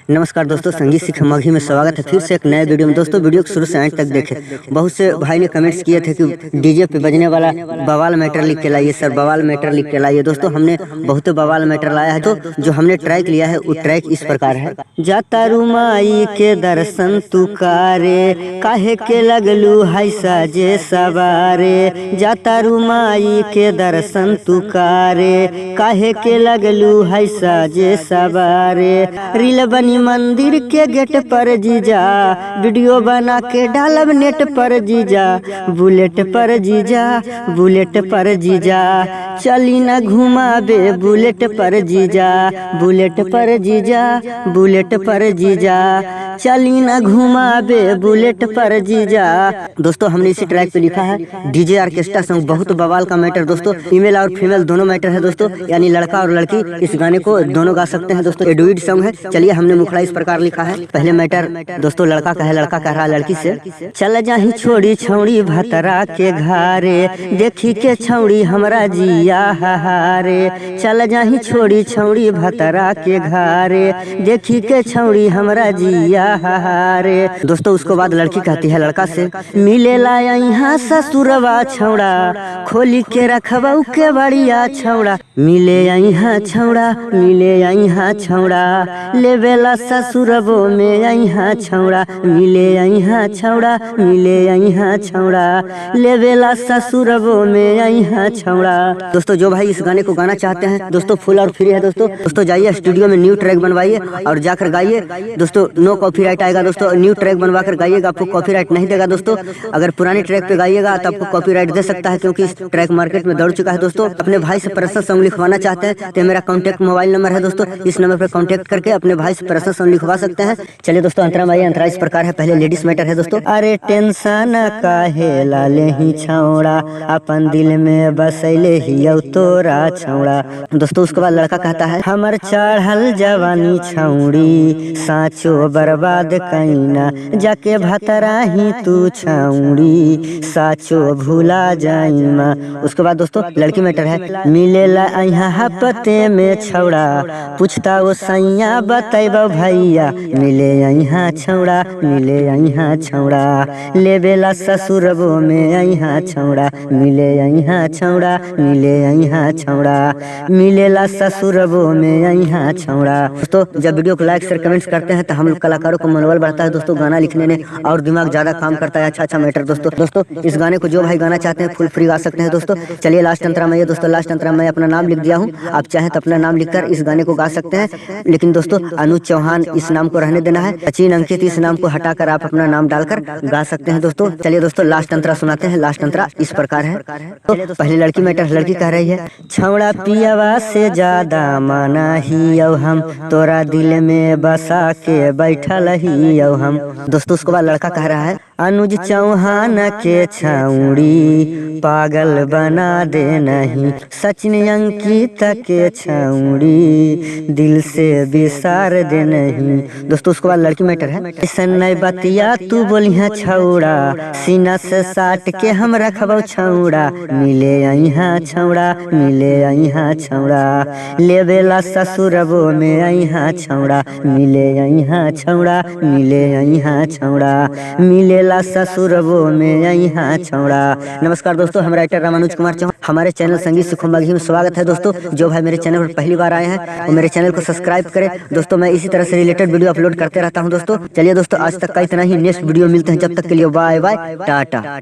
नमस्कार दोस्तों, संगीत सीख मघी में स्वागत है फिर से एक नए वीडियो में। दोस्तों वीडियो को शुरू से एंड तक देखें। बहुत से भाई ने कमेंट्स किए थे कि डीजे पे बजने वाला बवाल मैटर लिख के लाइए सर, बवाल मैटर लिख के लाइए। दोस्तों हमने बहुत बवाल मैटर लाया है। तो जो हमने ट्रैक लिया है वो ट्रैक इस प्रकार है। जाता रुमाई के दर्शन तू कारे, काहे के लगलू है साजे सवारे। जाता रुमाई के दर्शन तू कारे, काहे के लगलू है साजे सवारे। रील बनी मंदिर के गेट पर जीजा, वीडियो बना के डालब नेट पर जीजा। बुलेट पर जीजा, बुलेट पर जीजा, चली न घुमाबे बुलेट पर जीजा। बुलेट पर जीजा, बुलेट पर जीजा, चली न घुमाबे बुलेट पर जीजा। दोस्तों हमने इसी ट्रैक पे लिखा है डीजे ऑर्केस्ट्रा सॉन्ग, बहुत बवाल का मैटर। दोस्तों फीमेल और फीमेल दोनों मैटर है दोस्तों, यानी लड़का और लड़की इस गाने को दोनों गा सकते हैं दोस्तों। एडुइड सॉन्ग है। चलिए हमने मुखड़ा इस प्रकार लिखा है। पहले मैटर दोस्तों लड़का का है, लड़का कह रहा है लड़की से, चल जाही छोड़ी छौड़ी भतरा के घारे, देखी के छौड़ी हमरा जिया हारे। चल जाही छोड़ी छौड़ी भतरा के घारे, देखी के छौड़ी हमरा जिया हारे। दोस्तों उसको बाद लड़की कहती है लड़का से, मिले ला यहाँ ससुरवा छौड़ा, खोली के रखबऊ के बढ़िया छौड़ा। मिले यहाँ छौड़ा, मिले यहाँ छौड़ा, लेवेला ससुरबो में यहाँ छौड़ा। मिले यहाँ छौड़ा, मिले यहाँ छौड़ा, लेवेला ससुरबो में यहाँ छौड़ा। दोस्तों जो भाई इस गाने को गाना चाहते हैं दोस्तों फुल और फ्री है दोस्तों जाइए स्टूडियो में न्यू ट्रैक बनवाइए और जाकर गाइए दोस्तों। नो कॉपीराइट आएगा दोस्तों। न्यू ट्रैक बनवा कर गाइएगा, आपको कॉपीराइट नहीं देगा दोस्तों। अगर पुराने ट्रैक पे गाइएगा तो आपको कॉपीराइट दे सकता है, क्योंकि इस ट्रैक मार्केट में दौड़ चुका है दोस्तों। अपने भाई से पर्सनल सॉन्ग लिखवाना चाहते हैं तो मेरा कॉन्टैक्ट मोबाइल नंबर है दोस्तों, इस नंबर पर कॉन्टैक्ट करके अपने भाई से पर्सनल सॉन्ग लिखवा सकते हैं। चलिए दोस्तों अंतरा माई अंतरा इस प्रकार है। पहले लेडीज मैटर है दोस्तों। अरे टेंशन काहे लाले ही छौड़ा, अपन दिल में बसैले ही तोरा छौड़ा। दोस्तों उसके बाद लड़का कहता है, हमर चढ़ल जवानी छौड़ी, साँचो बर्बाद कैना, जाके भतरा ही तू छौड़ी, साँचो भूला जाइमा। उसके बाद दोस्तों लड़की मैटर है, मिले ला यहाँ हपते में छौड़ा, पूछता वो सैया बतैबो भैया। मिले यहाँ छौड़ा, मिले यहाँ छौड़ा, लेवेला ससुरबो में यहाँ छौड़ा। मिले यहाँ छौड़ा, मिले यहाँ छौड़ा, मिलेला ससुरबो में यहाँ छौड़ा। दोस्तों जब वीडियो को लाइक शेयर कमेंट्स करते हैं तो हम लोग कलाकारों को मनोबल बढ़ता है दोस्तों, गाना लिखने में और दिमाग ज्यादा काम करता है। अच्छा मैटर दोस्तों इस गाने को जो भाई गाना चाहते हैं फुल फ्री गा सकते हैं दोस्तों। चलिए लास्ट अंतरा में दोस्तों, लास्ट अंतरा में अपना नाम लिख दिया हूँ, आप चाहे तो अपना नाम लिखकर इस गाने को गा सकते हैं। लेकिन दोस्तों अनुज चौहान इस नाम को रहने देना है, सचिन अंकित इस नाम को हटाकर आप अपना नाम डालकर गा सकते हैं दोस्तों। चलिए दोस्तों लास्ट अंतरा सुनाते हैं। लास्ट अंतरा इस प्रकार है। तो पहले लड़की मैटर, लड़की कह रही है, छौड़ा पियावा से ज्यादा माना ही हम, तोरा दिल में बसा के बैठल ही हम। दोस्तों उसके बाद लड़का कह रहा है, अनुज चौहान के छौड़ी, पागल बना दे नहीं, सचिन अंकित के छौड़ी, दिल से बिसार दे नहीं। दोस्तों उसके बाद लड़की मैटर है, ऐसा नहीं बतिया तू बोलिया छौड़ा, सीना से साट के हम रखबो छौड़ा। मिले यहाँ छौड़ा, मिले यहाँ छौड़ा, लेवेला ससुरबो में यहाँ छौड़ा। मिले यहाँ छौड़ा, मिले यहाँ छौड़ा, मिलेला ससुरबो में यहाँ छौड़ा। नमस्कार दोस्तों, हम राइटर रामानुज कुमार चौहान, हमारे चैनल संगीत सीख मघी में स्वागत है दोस्तों। जो भाई मेरे चैनल पर पहली बार आए हैं वो मेरे चैनल को सब्सक्राइब करें दोस्तों। मैं इसी तरह से रिलेटेड वीडियो अपलोड करते रहता हूँ दोस्तों। चलिए दोस्तों आज तक का इतना ही, नेक्स्ट वीडियो मिलते हैं, जब तक के लिए बाय बाय टाटा।